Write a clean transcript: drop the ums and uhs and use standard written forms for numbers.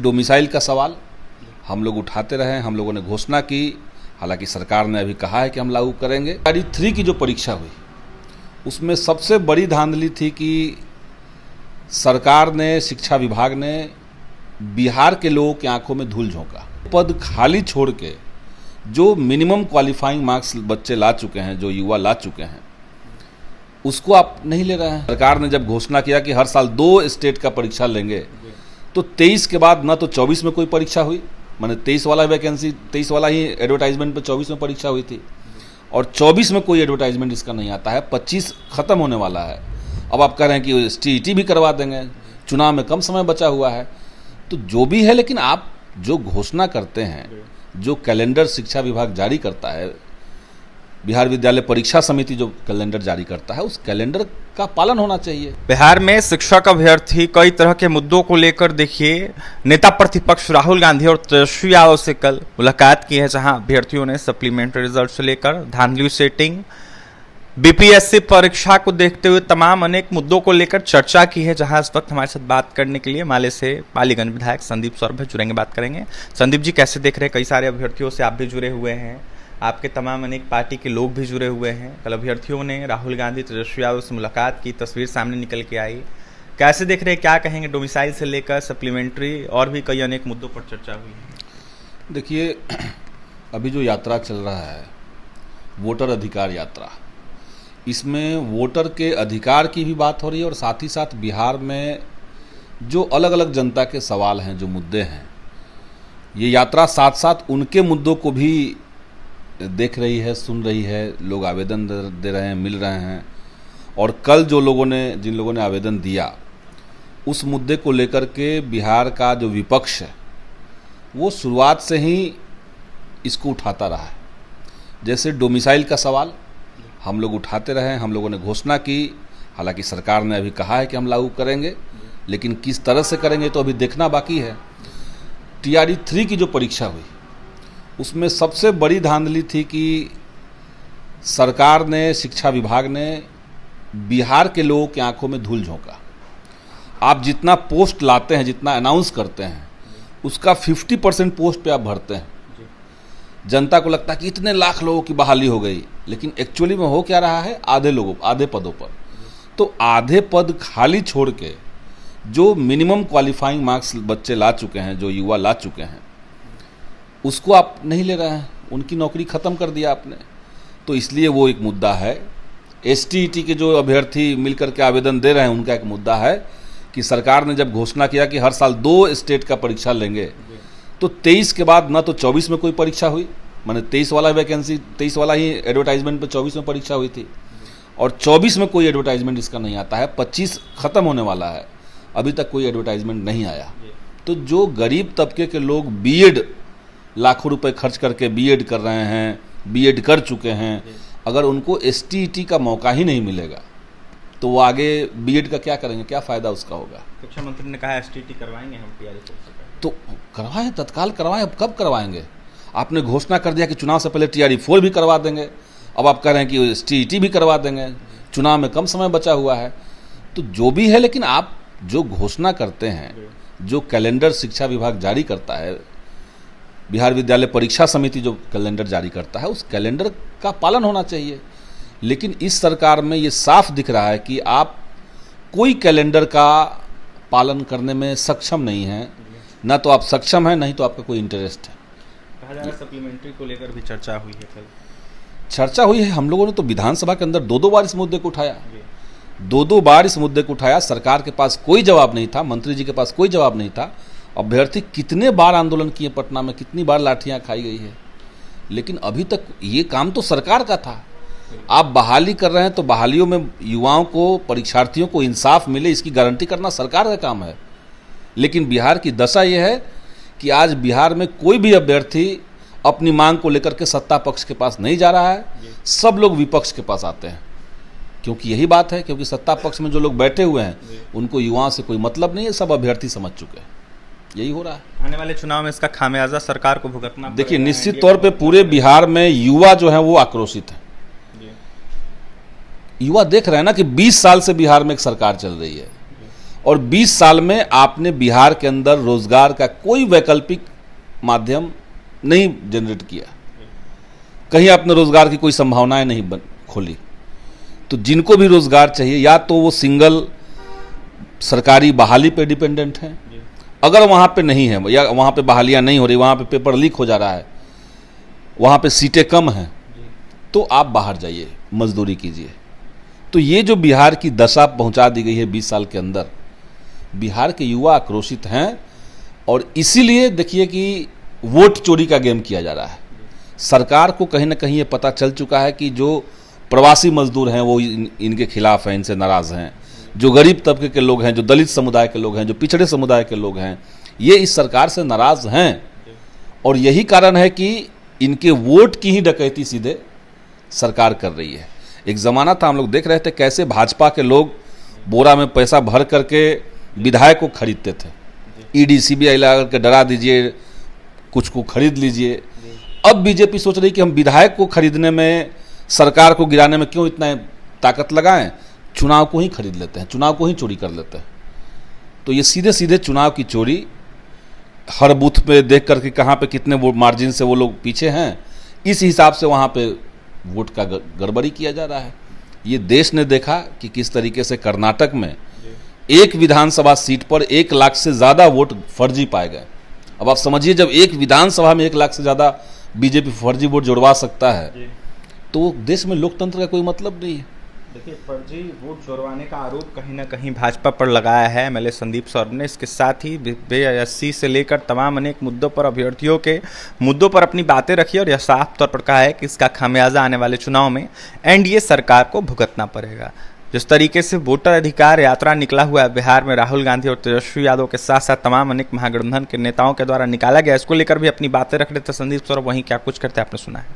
Domicile का सवाल हम लोग उठाते रहे, हम लोगों ने घोषणा की, हालांकि सरकार ने अभी कहा है कि हम लागू करेंगे। तैयारी 3 की जो परीक्षा हुई उसमें सबसे बड़ी धांधली थी कि सरकार ने, शिक्षा विभाग ने बिहार के लोगों की आंखों में धूल झोंका। पद खाली छोड़ के जो मिनिमम क्वालिफाइंग मार्क्स बच्चे ला चुके हैं, जो युवा ला चुके हैं, उसको आप नहीं ले रहे हैं। सरकार ने जब घोषणा किया कि हर साल 2 स्टेट का परीक्षा लेंगे, तो 23 के बाद ना तो 24 में कोई परीक्षा हुई, माने 23 वाला वैकेंसी, 23 वाला ही एडवर्टाइजमेंट पे 24 में परीक्षा हुई थी, और 24 में कोई एडवर्टाइजमेंट इसका नहीं आता है। 25 खत्म होने वाला है। अब आप कह रहे हैं कि STET भी करवा देंगे, चुनाव में कम समय बचा हुआ है, तो जो भी है, लेकिन आप जो घोषणा करते हैं, जो कैलेंडर शिक्षा विभाग जारी करता है, बिहार विद्यालय परीक्षा समिति जो कैलेंडर जारी करता है, उस कैलेंडर का पालन होना चाहिए। बिहार में शिक्षक अभ्यर्थी कई तरह के मुद्दों को लेकर देखिए नेता प्रतिपक्ष राहुल गांधी और तेजस्वी यादव से कल मुलाकात की है, जहां अभ्यर्थियों ने सप्लीमेंट्री रिजल्ट से लेकर धांधली सेटिंग, BPSC परीक्षा को देखते हुए तमाम अनेक मुद्दों को लेकर चर्चा की है। जहां इस वक्त हमारे साथ बात करने के लिए माले से पालीगंज विधायक संदीप सौरभ जुड़ेंगे, बात करेंगे। संदीप जी, कैसे देख रहे हैं? कई सारे अभ्यर्थियों से आप भी जुड़े हुए हैं, आपके तमाम अनेक पार्टी के लोग भी जुड़े हुए हैं। कल अभ्यर्थियों ने राहुल गांधी, तेजस्वी यादव से मुलाकात की, तस्वीर सामने निकल के आई। कैसे देख रहे हैं, क्या कहेंगे? डोमिसाइल से लेकर सप्लीमेंट्री और भी कई अनेक मुद्दों पर चर्चा हुई है। देखिए, अभी जो यात्रा चल रहा है, वोटर अधिकार यात्रा, इसमें वोटर के अधिकार की भी बात हो रही है और साथ ही साथ बिहार में जो अलग अलग जनता के सवाल हैं, जो मुद्दे हैं, ये यात्रा साथ साथ उनके मुद्दों को भी देख रही है, सुन रही है। लोग आवेदन दे रहे हैं, मिल रहे हैं, और कल जिन लोगों ने आवेदन दिया, उस मुद्दे को लेकर के बिहार का जो विपक्ष है वो शुरुआत से ही इसको उठाता रहा है। जैसे डोमिसाइल का सवाल हम लोग उठाते रहे, हम लोगों ने घोषणा की, हालांकि सरकार ने अभी कहा है कि हम लागू करेंगे, लेकिन किस तरह से करेंगे तो अभी देखना बाकी है। TRE 3 की जो परीक्षा हुई उसमें सबसे बड़ी धांधली थी कि सरकार ने, शिक्षा विभाग ने बिहार के लोगों की आंखों में धूल झोंका। आप जितना पोस्ट लाते हैं, जितना अनाउंस करते हैं, उसका 50% पोस्ट पे आप भरते हैं। जनता को लगता है कि इतने लाख लोगों की बहाली हो गई, लेकिन एक्चुअली में हो क्या रहा है? आधे पदों पर। तो आधे पद खाली छोड़ के जो मिनिमम क्वालिफाइंग मार्क्स बच्चे ला चुके हैं, जो युवा ला चुके हैं, उसको आप नहीं ले रहे हैं। उनकी नौकरी ख़त्म कर दिया आपने। तो इसलिए वो एक मुद्दा है। STET के जो अभ्यर्थी मिलकर के आवेदन दे रहे हैं, उनका एक मुद्दा है कि सरकार ने जब घोषणा किया कि हर साल 2 स्टेट का परीक्षा लेंगे, तो 23 के बाद ना तो 24 में कोई परीक्षा हुई, माने 23 वाला वैकेंसी, 23 वाला ही एडवर्टाइजमेंट पे 24 में परीक्षा हुई थी, और 24 में कोई एडवर्टाइजमेंट इसका नहीं आता है। 25 खत्म होने वाला है, अभी तक कोई एडवर्टाइजमेंट नहीं आया। तो जो गरीब तबके के लोग B.Ed लाखों रुपए खर्च करके B.Ed कर रहे हैं, B.Ed कर चुके हैं, अगर उनको STET का मौका ही नहीं मिलेगा तो वो आगे B.Ed का क्या करेंगे? क्या फ़ायदा उसका होगा? शिक्षा मंत्री ने कहा STET करवाएंगे हम TRE। तो करवाएं, तत्काल करवाएं। अब कब करवाएंगे? आपने घोषणा कर दिया कि चुनाव से पहले TRE 4 भी करवा देंगे, अब आप कह रहे हैं कि STET भी करवा देंगे, चुनाव में कम समय बचा हुआ है। तो जो भी है, लेकिन आप जो घोषणा करते हैं, जो कैलेंडर शिक्षा विभाग जारी करता है, बिहार विद्यालय परीक्षा समिति जो कैलेंडर जारी करता है, उस कैलेंडर का पालन होना चाहिए। लेकिन इस सरकार में ये साफ दिख रहा है कि आप कोई कैलेंडर का पालन करने में सक्षम नहीं हैं। ना तो आप सक्षम हैं, नहीं तो आपका कोई इंटरेस्ट है। कहा जा रहा है सप्लीमेंट्री को लेकर भी चर्चा हुई है। कल चर्चा हुई है। हम लोगों ने तो विधानसभा के अंदर 2 बार इस मुद्दे को उठाया, 2 बार इस मुद्दे को उठाया। सरकार के पास कोई जवाब नहीं था, मंत्री जी के पास कोई जवाब नहीं था। अभ्यर्थी कितने बार आंदोलन किए, पटना में कितनी बार लाठियां खाई गई है, लेकिन अभी तक ये काम तो सरकार का था। आप बहाली कर रहे हैं तो बहालियों में युवाओं को, परीक्षार्थियों को इंसाफ मिले, इसकी गारंटी करना सरकार का काम है। लेकिन बिहार की दशा यह है कि आज बिहार में कोई भी अभ्यर्थी अपनी मांग को लेकर के सत्ता पक्ष के पास नहीं जा रहा है, सब लोग विपक्ष के पास आते हैं। क्योंकि यही बात है, क्योंकि सत्ता पक्ष में जो लोग बैठे हुए हैं उनको युवाओं से कोई मतलब नहीं है, सब अभ्यर्थी समझ चुके हैं। यही हो रहा है। आने वाले चुनाव में इसका खामियाजा सरकार को भुगतना। देखिए, निश्चित तौर पे पूरे बिहार में युवा जो है वो आक्रोशित है। युवा देख रहे हैं ना कि 20 साल से बिहार में एक सरकार चल रही है और 20 साल में आपने बिहार के अंदर रोजगार का कोई वैकल्पिक माध्यम नहीं जनरेट किया, कहीं आपने रोजगार की कोई संभावनाएं नहीं खोली। तो जिनको भी रोजगार चाहिए या तो वो सिंगल सरकारी बहाली पे डिपेंडेंट हैं, अगर वहाँ पे नहीं है या वहाँ पे बहालियाँ नहीं हो रही, वहाँ पे पेपर लीक हो जा रहा है, वहाँ पे सीटें कम हैं, तो आप बाहर जाइए, मजदूरी कीजिए। तो ये जो बिहार की दशा पहुँचा दी गई है 20 साल के अंदर, बिहार के युवा आक्रोशित हैं और इसीलिए देखिए कि वोट चोरी का गेम किया जा रहा है। सरकार को कहीं ना कहीं ये पता चल चुका है कि जो प्रवासी मजदूर हैं वो इनके खिलाफ हैं, इनसे नाराज़ हैं। जो गरीब तबके के लोग हैं, जो दलित समुदाय के लोग हैं, जो पिछड़े समुदाय के लोग हैं, ये इस सरकार से नाराज़ हैं और यही कारण है कि इनके वोट की ही डकैती सीधे सरकार कर रही है। एक ज़माना था, हम लोग देख रहे थे कैसे भाजपा के लोग बोरा में पैसा भर करके विधायक को खरीदते थे। ईडी सीबीआई लगा करके डरा दीजिए, कुछ को खरीद लीजिए। अब बीजेपी सोच रही कि हम विधायक को खरीदने में, सरकार को गिराने में क्यों इतना ताकत लगाएं, चुनाव को ही खरीद लेते हैं, चुनाव को ही चोरी कर लेते हैं। तो ये सीधे सीधे चुनाव की चोरी, हर बूथ पे देख करके कहाँ पे कितने वो मार्जिन से वो लोग पीछे हैं, इस हिसाब से वहाँ पे वोट का गड़बड़ी किया जा रहा है। ये देश ने देखा कि किस तरीके से कर्नाटक में एक विधानसभा सीट पर 1 लाख से ज़्यादा वोट फर्जी पाए गए। अब आप समझिए, जब एक विधानसभा में 1 लाख से ज़्यादा बीजेपी फर्जी वोट जुड़वा सकता है, तो देश में लोकतंत्र का कोई मतलब नहीं है। देखिए, फर्जी वोट जोड़वाने का आरोप कहीं ना कहीं भाजपा पर लगाया है एमएलए संदीप सौरभ ने। इसके साथ ही BSC से लेकर तमाम अनेक मुद्दों पर, अभ्यर्थियों के मुद्दों पर अपनी बातें रखी और यह साफ तौर पर कहा है कि इसका खामियाजा आने वाले चुनाव में एनडीए सरकार को भुगतना पड़ेगा। जिस तरीके से वोटर अधिकार यात्रा निकला हुआ है बिहार में राहुल गांधी और तेजस्वी यादव के साथ साथ तमाम अनेक महागठबंधन के नेताओं के द्वारा निकाला गया, इसको लेकर भी अपनी बातें रख रहे थे संदीप सौरभ। वहीं क्या कुछ करते हैं आपने सुना है।